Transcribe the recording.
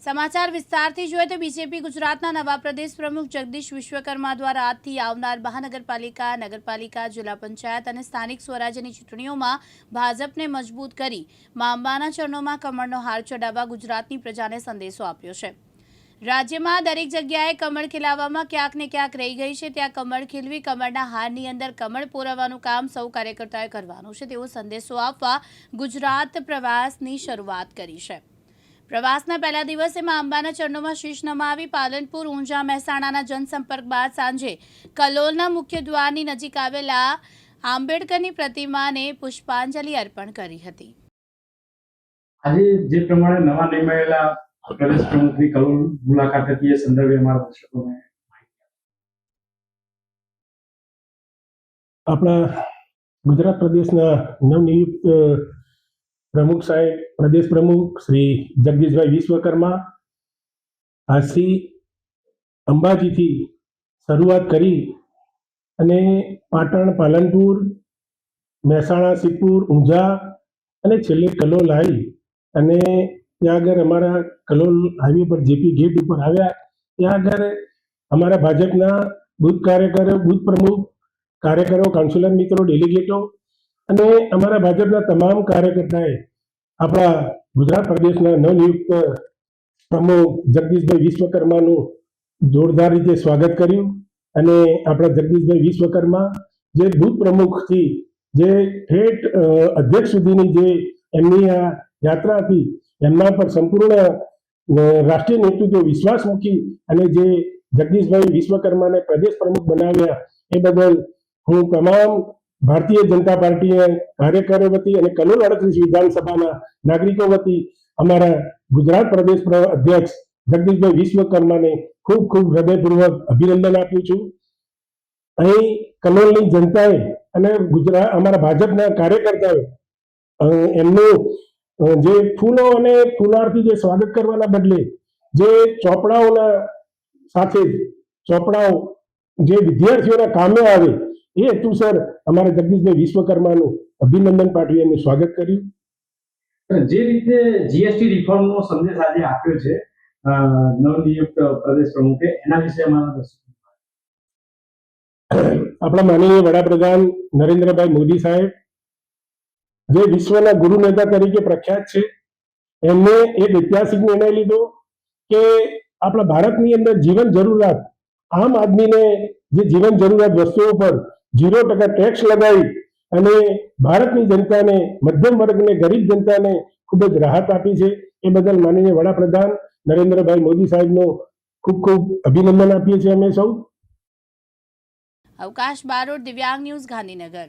સમાચાર વિસ્તારથી જોઈએ તો બીજેપી ગુજરાતના નવા પ્રદેશ પ્રમુખ જગદીશ વિશ્વકર્મા દ્વારા આજથી આવનાર મહાનગરપાલિકા, નગરપાલિકા, જિલ્લા પંચાયત અને સ્થાનિક સ્વરાજ્યની ચૂંટણીઓમાં ભાજપને મજબૂત કરી મા અંબાના ચરણોમાં કમળનો હાર ચડાવવા ગુજરાતની પ્રજાને સંદેશો આપ્યો છે। રાજ્યમાં દરેક જગ્યાએ કમળ ખીલાવવામાં ક્યાંક ને ક્યાંક રહી ગઈ છે, ત્યાં કમળ ખીલવી કમળના હારની અંદર કમળ પોરવવાનું કામ સૌ કાર્યકર્તાઓએ કરવાનું છે તેવો સંદેશો આપવા ગુજરાત પ્રવાસની શરૂઆત કરી છે। પ્રવાસના પહેલા દિવસે મા અંબાના ચરણોમાં શીશ નમાવી પાલનપુર, ઊંઝા, મહેસાણાના જનસંપર્ક બાદ સાંજે કલોલના મુખ્ય દ્વારની નજીક આવેલા આંબેડકરની પ્રતિમાને પુષ્પાંજલિ અર્પણ કરી હતી। આજે જે પ્રમાણે નવા નિમાયેલા પ્રદેશ પ્રમુખની કલોલ મુલાકાત હતી એ સંદર્ભે અમારા દર્શકોને આપણા ગુજરાત પ્રદેશના નવનિયુક્ત પ્રમુખ સાહેબ પ્રદેશ પ્રમુખ શ્રી જગદીશભાઈ વિશ્વકર્મા આજથી અંબાજીથી શરૂઆત કરી અને પાટણ, પાલનપુર, મહેસાણા, સિદ્ધપુર, ઊંઝા અને છેલ્લે કલોલ આવી અને ત્યાં આગળ અમારા કલોલ હાઈવે પર જેપી ગેટ ઉપર આવ્યા। ત્યાં આગળ અમારા ભાજપના બૂથ કાર્યકરો, બૂથ પ્રમુખ, કાર્યકરો, કાઉન્સિલર મિત્રો, ડેલિગેટો અને અમારા ભાજપના તમામ કાર્યકર્તાએ આપણા ગુજરાત પ્રદેશના નવનિયુક્ત પ્રમુખ જગદીશભાઈ વિશ્વકર્માનું જોરદાર રીતે સ્વાગત કર્યું અને આપણા જગદીશભાઈ વિશ્વકર્મા જે બૂથ પ્રમુખથી જે ઠેઠ અધ્યક્ષ સુધીની જે એમની આ યાત્રા હતી એમના પર સંપૂર્ણ રાષ્ટ્રીય નેતૃત્વ વિશ્વાસ મૂકી અને જે જગદીશભાઈ વિશ્વકર્માને પ્રદેશ પ્રમુખ બનાવ્યા એ બદલ હું તમામ ભારતીય જનતા પાર્ટીના કાર્યકરો વતી અને કલોલ 38 વિધાનસભાના નાગરિકો વતી અમારા ગુજરાત પ્રદેશ અધ્યક્ષ જગદીશભાઈ વિશ્વકર્માને ખૂબ ખૂબ હૃદયપૂર્વક અભિનંદન આપું છું। અહીં કલોલની જનતાએ અને ગુજરાત અમારા ભાજપના કાર્યકર્તાઓ એમનું જે ફૂલો અને ફુલારથી જે સ્વાગત કરવાના બદલે જે ચોપડાઓના સાથે ચોપડાઓ જે વિદ્યાર્થીઓના કામે આવે એ હેતુસર અમારા જગદીશભાઈ વિશ્વકર્માનું અભિનંદન પાઠવી એનું સ્વાગત કર્યું। જે રીતે જીએસટી રિફોર્મનો સંદેશ આજે આપ્યો છે નવનિયુક્ત પ્રદેશ પ્રમુખે, એના વિશે અમારા દર્શકો આપણા માનનીય વડાપ્રધાન નરેન્દ્રભાઈ મોદી સાહેબ જે વિશ્વના ગુરુ નેતા તરીકે પ્રખ્યાત છે, એમને એક ઐતિહાસિક નિર્ણય લીધો કે આપણા ભારતની અંદર જીવન જરૂરિયાત આમ આદમીને જે જીવન જરૂરિયાત વસ્તુઓ પર 0% ટેક્સ લગાવી અને ભારતની જનતાને, મધ્યમ વર્ગને, ગરીબ જનતાને ખૂબ જ રાહત આપી છે। એ બદલ માનનીય વડાપ્રધાન નરેન્દ્રભાઈ મોદી સાહેબનો ખૂબ ખૂબ અભિનંદન આપીએ છીએ અમે સૌ। અવકાશ બારોટ, દિવ્યાંગ ન્યૂઝ, ગાંધીનગર।